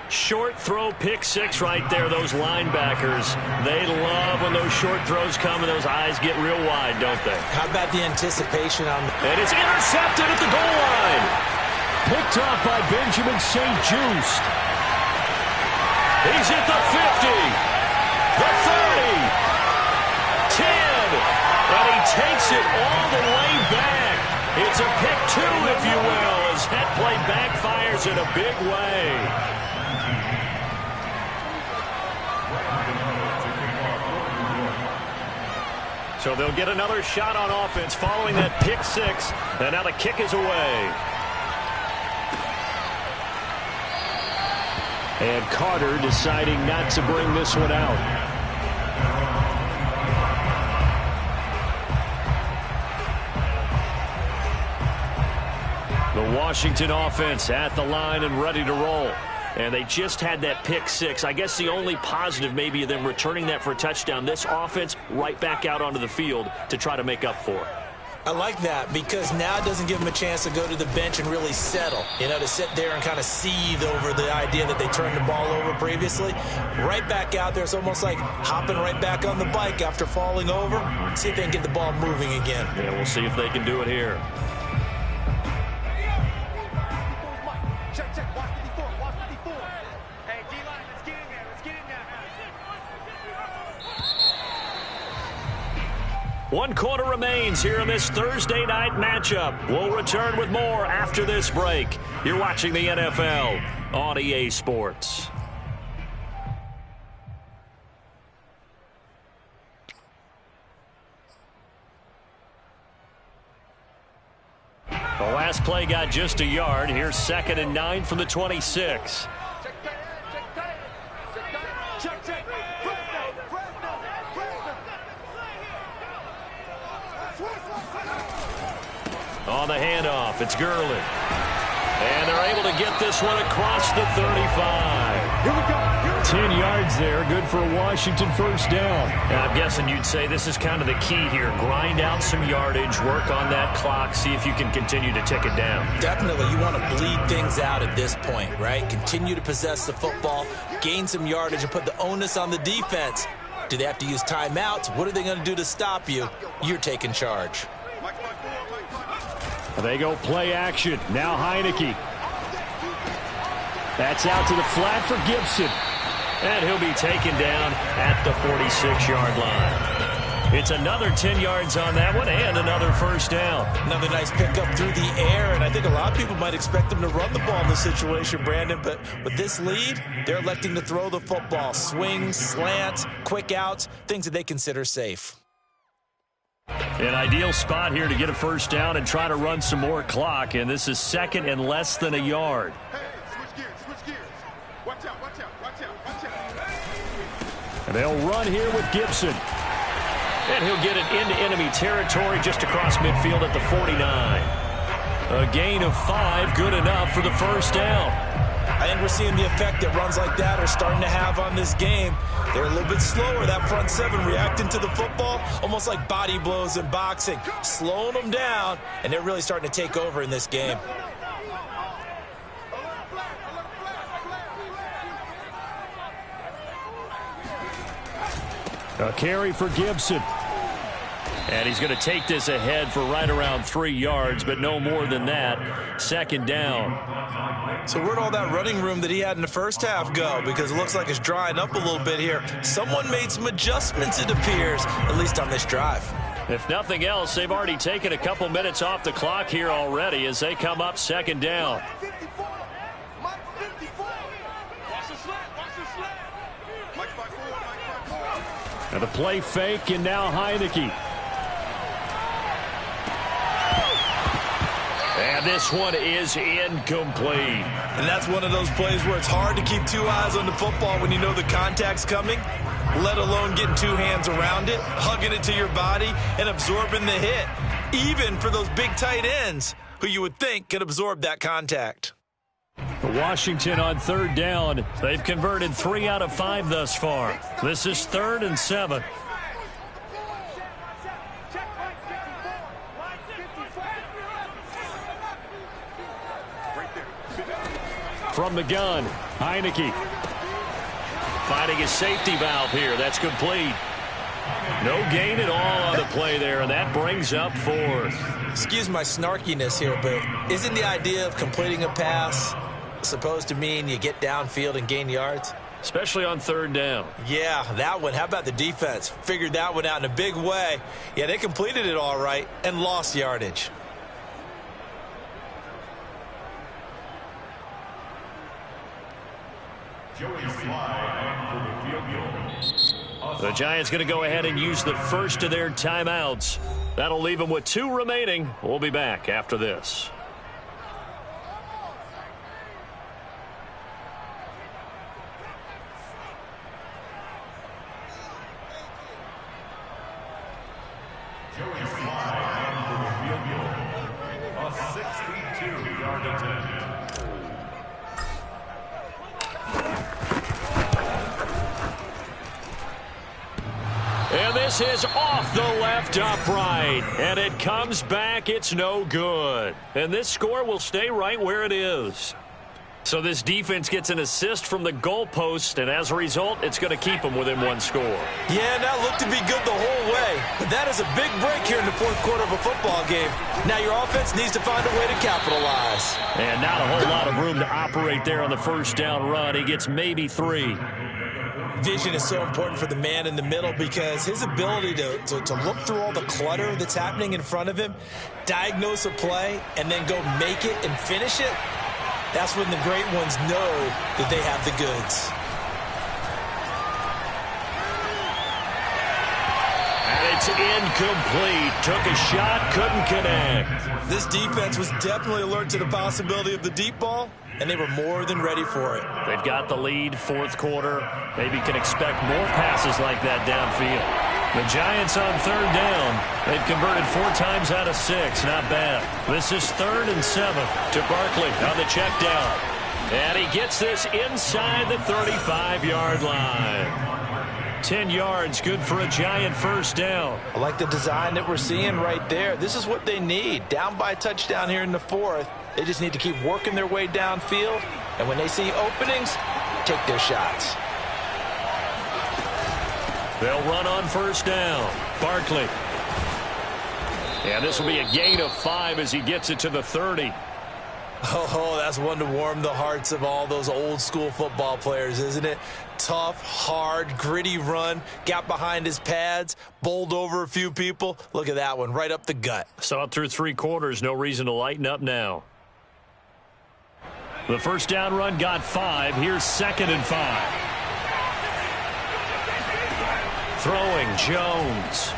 Short throw, pick 6 right there. Those linebackers, they love when those short throws come and those eyes get real wide, don't they?
How about the anticipation on
And it's intercepted at the goal line. Picked off by Benjamin St. Just. He's at the 50, the 30, 10, and he takes it all the way back. It's a pick 2, if you will, as that play backfires in a big way. So they'll get another shot on offense following that pick 6, and now the kick is away. And Carter deciding not to bring this one out. The Washington offense at the line and ready to roll. And they just had that pick 6. I guess the only positive maybe of them returning that for a touchdown. This offense right back out onto the field to try to make up for it.
I like that because now it doesn't give them a chance to go to the bench and really settle. You know, to sit there and kind of seethe over the idea that they turned the ball over previously. Right back out there, it's almost like hopping right back on the bike after falling over. See if they can get the ball moving again.
Yeah, we'll see if they can do it here. 1 quarter remains here in this Thursday night matchup. We'll return with more after this break. You're watching the NFL on EA Sports. The last play got just a yard. Here's 2nd and 9 from the 26. On the handoff, it's Gurley. And they're able to get this one across the 35.
Here we go.
10 yards there, good for a Washington first down. And I'm guessing you'd say this is kind of the key here. Grind out some yardage, work on that clock, see if you can continue to tick it down.
Definitely, you want to bleed things out at this point, right? Continue to possess the football, gain some yardage, and put the onus on the defense. Do they have to use timeouts? What are they going to do to stop you? You're taking charge.
They go play action. Now Heineke. That's out to the flat for Gibson. And he'll be taken down at the 46-yard line. It's another 10 yards on that one and another first down.
Another nice pickup through the air, and I think a lot of people might expect them to run the ball in this situation, Brandon, but with this lead, they're electing to throw the football. Swings, slants, quick outs, things that they consider safe.
An ideal spot here to get a first down and try to run some more clock, and this is 2nd and less than a yard.
Hey, switch gears, switch gears. Watch out, watch out, watch out, watch out.
And they'll run here with Gibson. And he'll get it into enemy territory just across midfield at the 49. A gain of 5, good enough for the first down.
I think we're seeing the effect that runs like that are starting to have on this game. They're a little bit slower, that front seven, reacting to the football, almost like body blows in boxing, slowing them down, and they're really starting to take over in this game.
A carry for Gibson. And he's going to take this ahead for right around 3 yards, but no more than that. 2nd down.
So where'd all that running room that he had in the first half go? Because it looks like it's drying up a little bit here. Someone made some adjustments, it appears, at least on this drive.
If nothing else, they've already taken a couple minutes off the clock here already as they come up 2nd down. And the play fake, and now Heineke. And this one is incomplete.
And that's one of those plays where it's hard to keep 2 eyes on the football when you know the contact's coming, let alone getting 2 hands around it, hugging it to your body, and absorbing the hit, even for those big tight ends who you would think could absorb that contact.
Washington on 3rd down. They've converted 3 out of 5 thus far. This is 3rd and 7. From the gun, Heineke. Finding a safety valve here. That's complete. No gain at all on the play there, and that brings up 4th.
Excuse my snarkiness here, but isn't the idea of completing a pass supposed to mean you get downfield and gain yards?
Especially on 3rd down.
Yeah, that one. How about the defense? Figured that one out in a big way. Yeah, they completed it all right and lost yardage.
The Giants going to go ahead and use the first of their timeouts. That'll leave them with 2 remaining. We'll be back after this.
Joey Sly in for the field goal. A 62-yard attempt.
And this is off the left upright. And it comes back. It's no good. And this score will stay right where it is. So this defense gets an assist from the goalpost, and as a result, it's going to keep them within 1 score.
Yeah, that looked to be good the whole way. But that is a big break here in the 4th quarter of a football game. Now your offense needs to find a way to capitalize.
And not a whole lot of room to operate there on the first down run. He gets maybe 3.
Vision is so important for the man in the middle because his ability to look through all the clutter that's happening in front of him, diagnose a play, and then go make it and finish it, that's when the great ones know that they have the goods.
And it's incomplete. Took a shot, couldn't connect.
This defense was definitely alert to the possibility of the deep ball, and they were more than ready for it.
They've got the lead, fourth quarter. Maybe can expect more passes like that downfield. The Giants on third down. They've converted 4 times out of 6. Not bad. This is 3rd and 7 to Barkley on the check down. And he gets this inside the 35-yard line. 10 yards, good for a Giant first down.
I like the design that we're seeing right there. This is what they need. Down by a touchdown here in the 4th. They just need to keep working their way downfield. And when they see openings, take their shots.
They'll run on first down. Barkley. And this will be a gain of 5 as he gets it to the 30.
Oh, that's one to warm the hearts of all those old school football players, isn't it? Tough, hard, gritty run, got behind his pads, bowled over a few people. Look at that one, right up the gut.
Saw it through 3 quarters, no reason to lighten up now. The first down run got 5. Here's 2nd and 5. Throwing Jones.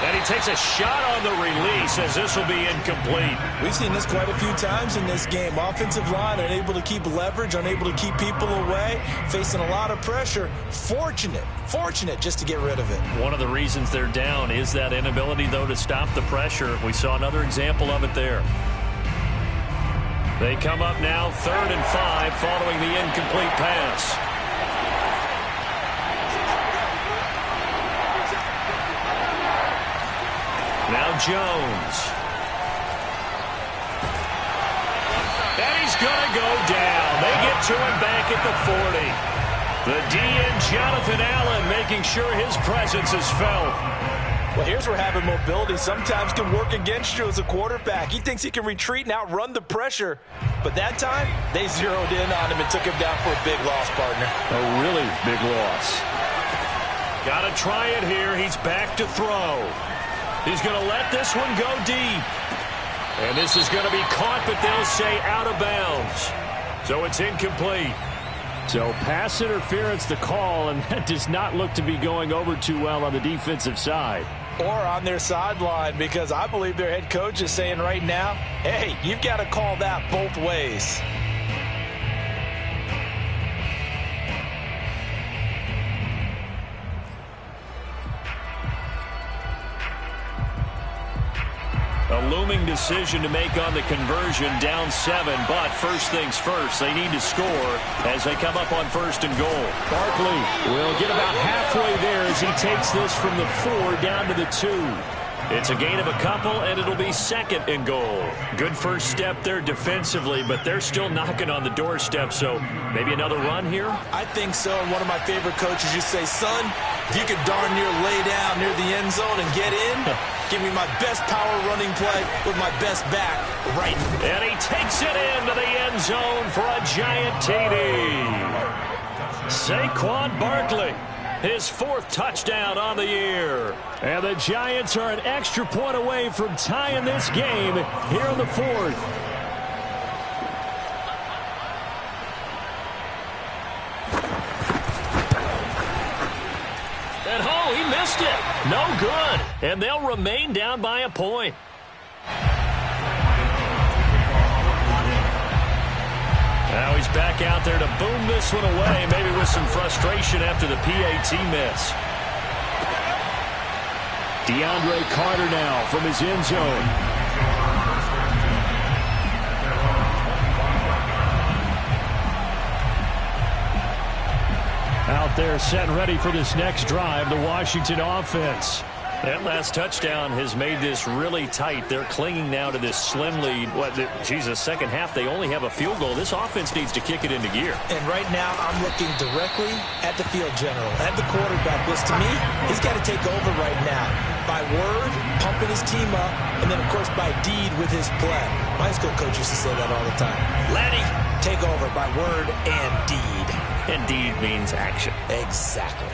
And he takes a shot on the release as this will be incomplete.
We've seen this quite a few times in this game. Offensive line unable to keep leverage, unable to keep people away, facing a lot of pressure. Fortunate just to get rid of it.
One of the reasons they're down is that inability, though, to stop the pressure. We saw another example of it there. They come up now 3rd and 5 following the incomplete pass. Now Jones. And he's going to go down. They get to him back at the 40. The DN, Jonathan Allen, making sure his presence is felt.
Well, here's where having mobility sometimes can work against you as a quarterback. He thinks he can retreat and outrun the pressure. But that time, they zeroed in on him and took him down for a big loss, partner.
A really big loss. Got to try it here. He's back to throw. He's going to let this one go deep. And this is going to be caught, but they'll say out of bounds. So it's incomplete. So pass interference the call, and that does not look to be going over too well on the defensive side.
Or on their sideline, because I believe their head coach is saying right now, hey, you've got to call that both ways.
A looming decision to make on the conversion, down 7, but first things first, they need to score as they come up on 1st and goal. Barkley will get about halfway there as he takes this from the 4 down to the 2. It's a gain of a couple, and it'll be 2nd and goal. Good first step there defensively, but they're still knocking on the doorstep, so maybe another run here?
I think so, and one of my favorite coaches used to say, son, if you could darn near lay down near the end zone and get in, give me my best power running play with my best back right.
And he takes it into the end zone for a Giant TD. Saquon Barkley, his 4th touchdown on the year. And the Giants are an extra point away from tying this game here in the 4th. And oh, he missed it. No good. And they'll remain down by a point. Now he's back out there to boom this one away, maybe with some frustration after the PAT miss. DeAndre Carter now from his end zone. Out there set and ready for this next drive, the Washington offense. That last touchdown has made this really tight. They're clinging now to this slim lead. Jesus, second half, they only have a field goal. This offense needs to kick it into gear.
And right now, I'm looking directly at the field general, at the quarterback, because to me, he's got to take over right now. By word, pumping his team up, and then, of course, by deed with his play. My high school coach used to say that all the time. Laddie, take over by word and deed.
And deed means action.
Exactly.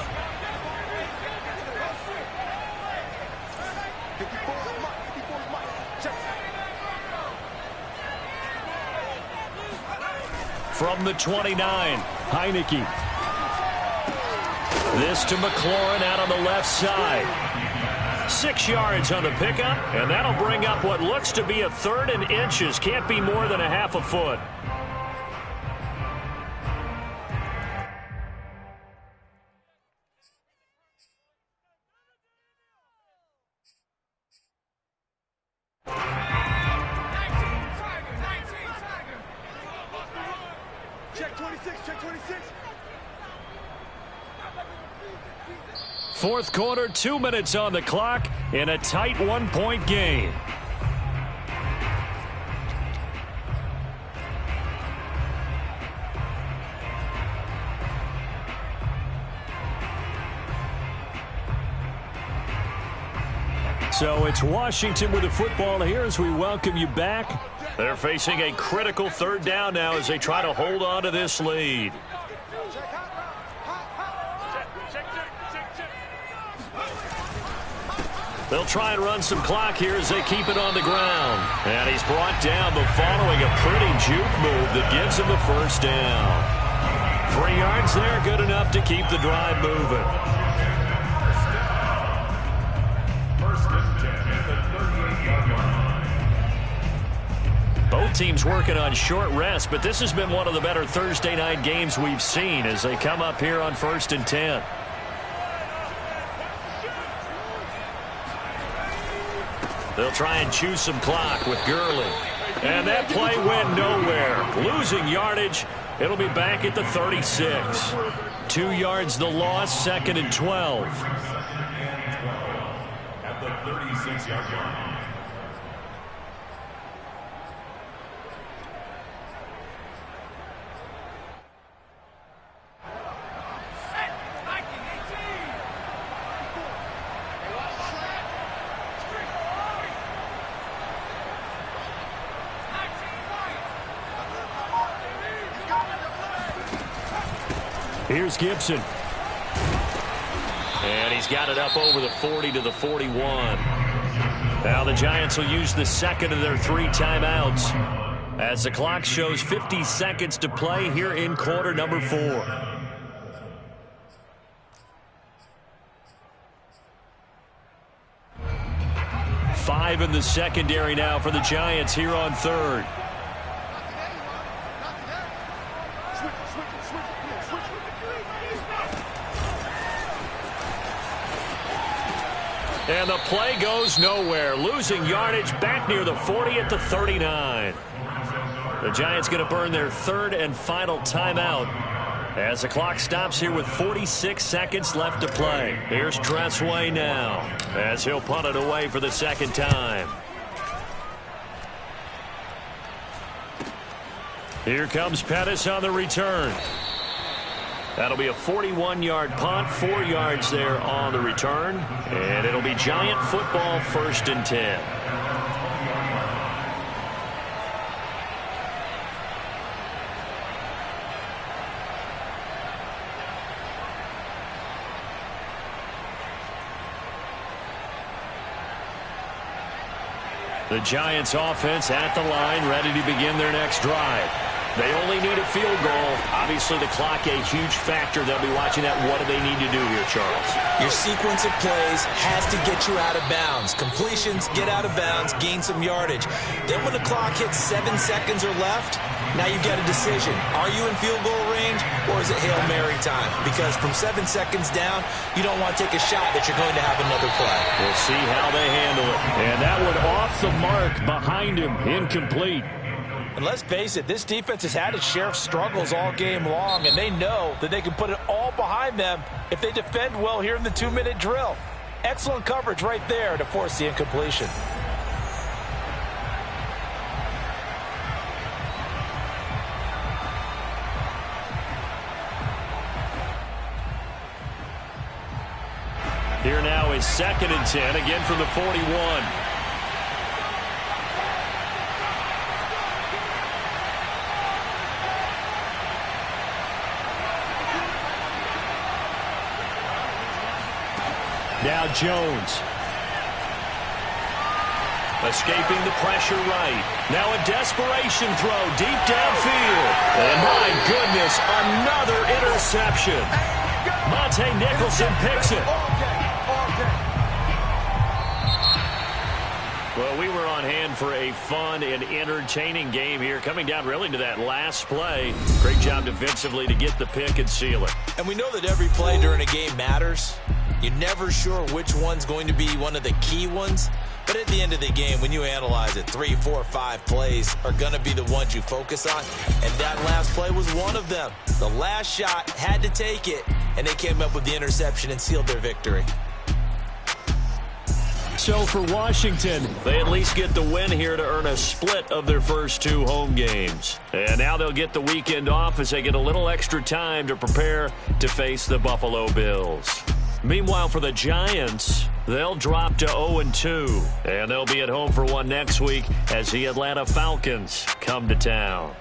From the 29, Heineke. This to McLaurin out on the left side. 6 yards on the pickup, and that'll bring up what looks to be a third and inches. Can't be more than a half a foot.
Check 26, check 26.
Fourth quarter, 2 minutes on the clock in a tight 1-point game. So it's Washington with the football here as we welcome you back. They're facing a critical third down now as they try to hold on to this lead. They'll try and run some clock here as they keep it on the ground. And he's brought down, but following a pretty juke move that gives him the first down. 3 yards there, good enough to keep the drive moving.
First and 10 at the 38-yard line.
Both teams working on short rest, but this has been one of the better Thursday night games we've seen as they come up here on 1st and 10. They'll try and chew some clock with Gurley. And that play went nowhere. Losing yardage. It'll be back at the 36. 2 yards the loss, 2nd and 12.
At the 36-yard line.
Here's Gibson. And he's got it up over the 40 to the 41. Now the Giants will use the second of their 3 timeouts as the clock shows 50 seconds to play here in quarter number 4. Five in the secondary now for the Giants here on third. And the play goes nowhere. Losing yardage back near the 40 at the 39. The Giants going to burn their 3rd and final timeout as the clock stops here with 46 seconds left to play. Here's Tressway now as he'll punt it away for the 2nd time. Here comes Pettis on the return. That'll be a 41-yard punt, 4 yards there on the return. And it'll be Giant football, 1st and 10. The Giants offense at the line, ready to begin their next drive. They only need a field goal. Obviously, the clock a huge factor. They'll be watching that. What do they need to do here, Charles?
Your sequence of plays has to get you out of bounds. Completions, get out of bounds, gain some yardage. Then when the clock hits 7 seconds or left, now you've got a decision. Are you in field goal range or is it Hail Mary time? Because from 7 seconds down, you don't want to take a shot that you're going to have another play.
We'll see how they handle it. And that one off the mark behind him, incomplete.
And let's face it, this defense has had its share of struggles all game long, and they know that they can put it all behind them if they defend well here in the 2-minute drill. Excellent coverage right there to force the incompletion.
Here now is 2nd and 10, again from the 41. Now Jones. Escaping the pressure right. Now a desperation throw deep downfield. And my goodness, another interception. Monte Nicholson picks it. Well, we were on hand for a fun and entertaining game here, coming down really to that last play. Great job defensively to get the pick and seal it.
And we know that every play during a game matters. You're never sure which one's going to be one of the key ones. But at the end of the game, when you analyze it, 3, 4, 5 plays are going to be the ones you focus on. And that last play was one of them. The last shot had to take it, and they came up with the interception and sealed their victory.
So for Washington, they at least get the win here to earn a split of their first 2 home games. And now they'll get the weekend off as they get a little extra time to prepare to face the Buffalo Bills. Meanwhile, for the Giants, they'll drop to 0-2, and they'll be at home for one next week as the Atlanta Falcons come to town.